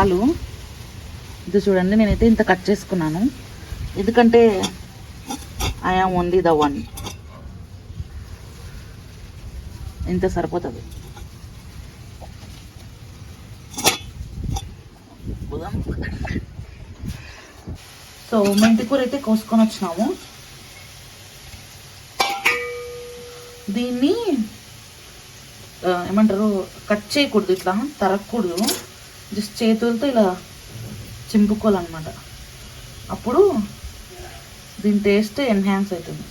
చాలు. ఇది చూడండి, నేనైతే ఇంత కట్ చేసుకున్నాను ఎందుకంటే I am only the one. ఇంత సరిపోతుంది. సో మెంతి కూర అయితే కోసుకొని వచ్చినాము. దీన్ని ఏమంటారు, కట్ చేయకూడదు, ఇట్లా తరగకూడదు, జస్ట్ చేతులతో ఇలా చింపుకోవాలన్నమాట. అప్పుడు దీని టేస్ట్ ఎన్హాన్స్ అవుతుంది.